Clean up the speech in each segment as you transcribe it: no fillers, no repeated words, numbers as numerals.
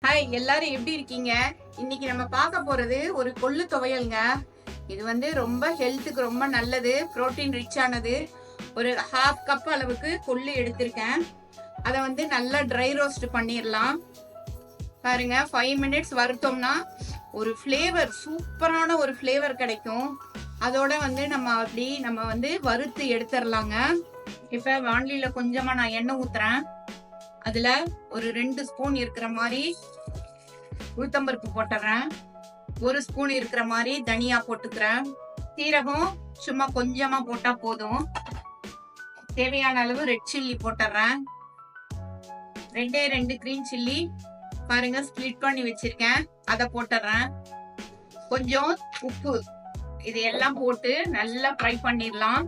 Hi, எல்லாரும் எப்படி இருக்கீங்க? இன்னைக்கு நம்ம பார்க்க போறது ஒரு கொள்ளு துவையல்ங்க. இது ரொம்ப ஹெல்த்துக்கு ரொம்ப நல்லது, புரோட்டீன் ரிச் ஆனது. ஒரு 1/2 கப் அளவுக்கு கொள்ளு எடுத்திருக்கேன். அதை நல்லா ட்ரை ரோஸ்ட் பண்ணிடலாம். பாருங்க, 5 மினிட்ஸ் வறுத்தோம்னா ஒரு ஃப்ளேவர், சூப்பரான ஒரு ஃப்ளேவர் கிடைக்கும். அதோட நம்ம வறுத்து எடுத்துடலாங்க. இப்ப வாண்டில கொஞ்சமா நான் எண்ணெய் ஊத்துறேன். அதுல ஒரு 2 ஸ்பூன் இருக்கிற மாதிரி உளுத்தம்பருப்பு போட்டுறேன். 1 ஸ்பூன் இருக்கிற மாதிரி தனியா போட்டுக்கிறேன். சீரகம் சும்மா கொஞ்சமா போட்டா போதும். தேவையான அளவு ரெட் சில்லி போட்டுறேன். 2 கிரீன் சில்லி பாருங்க, ஸ்பிளிட் பண்ணி வச்சிருக்கேன், அதை போட்டுறேன். கொஞ்சம் உப்பு, இது எல்லாம் போட்டு நல்லா ஃப்ரை பண்ணிடலாம்.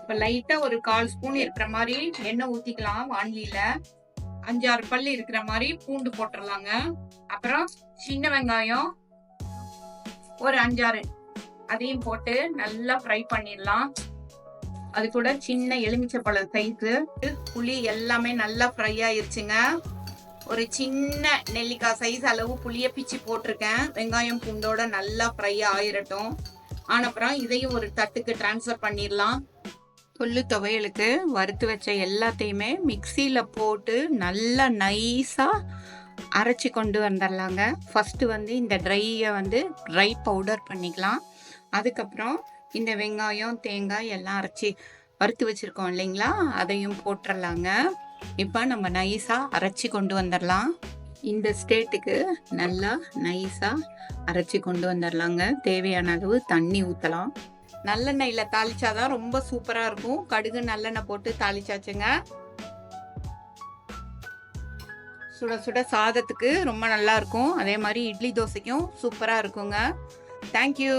இப்ப லைட்டா ஒரு 1/4 ஸ்பூன் இருக்கிற மாதிரி எண்ணெய் ஊத்திக்கலாம். வாண்டில 5-6 பல்லு இருக்கிற மாதிரி பூண்டு போட்டுடலாங்க. அப்புறம் சின்ன வெங்காயம் ஒரு 5-6, அதையும் போட்டு நல்லா ஃப்ரை பண்ணிடலாம். அது கூட சின்ன எலுமிச்சைப்பழ சைஸு புளி எல்லாமே நல்லா ஃப்ரை ஆயிருச்சுங்க. ஒரு சின்ன நெல்லிக்காய் சைஸ் அளவு புளிய பிச்சு போட்டிருக்கேன். வெங்காயம் பூண்டோட நல்லா ஃப்ரை ஆயிரட்டும். ஆனப்புறம் இதையும் ஒரு தட்டுக்கு டிரான்ஸ்ஃபர் பண்ணிடலாம். கொள்ளு துவையலுக்கு வறுத்து வச்ச எல்லாத்தையுமே மிக்சியில் போட்டு நல்லா நைஸாக அரைச்சி கொண்டு வந்துடலாங்க. ஃபஸ்ட்டு இந்த ட்ரை பவுடர் பண்ணிக்கலாம். அதுக்கப்புறம் இந்த வெங்காயம் தேங்காய் எல்லாம் அரைச்சி வறுத்து வச்சுருக்கோம் இல்லைங்களா, அதையும் போட்டுடலாங்க. இப்போ நம்ம நைஸாக அரைச்சி கொண்டு வந்துடலாம். இந்த ஸ்டேட்டுக்கு நல்லா நைஸாக அரைச்சி கொண்டு வந்துடலாங்க. தேவையான அளவு தண்ணி ஊற்றலாம். நல்லெண்ணெயில் தாளிச்சாதான் ரொம்ப சூப்பராக இருக்கும். கடுகு நல்லெண்ணெய் போட்டு தாளிச்சாச்சுங்க. சுட சுட சாதத்துக்கு ரொம்ப நல்லா இருக்கும். அதே மாதிரி இட்லி தோசைக்கும் சூப்பராக இருக்குங்க. தேங்க்யூ.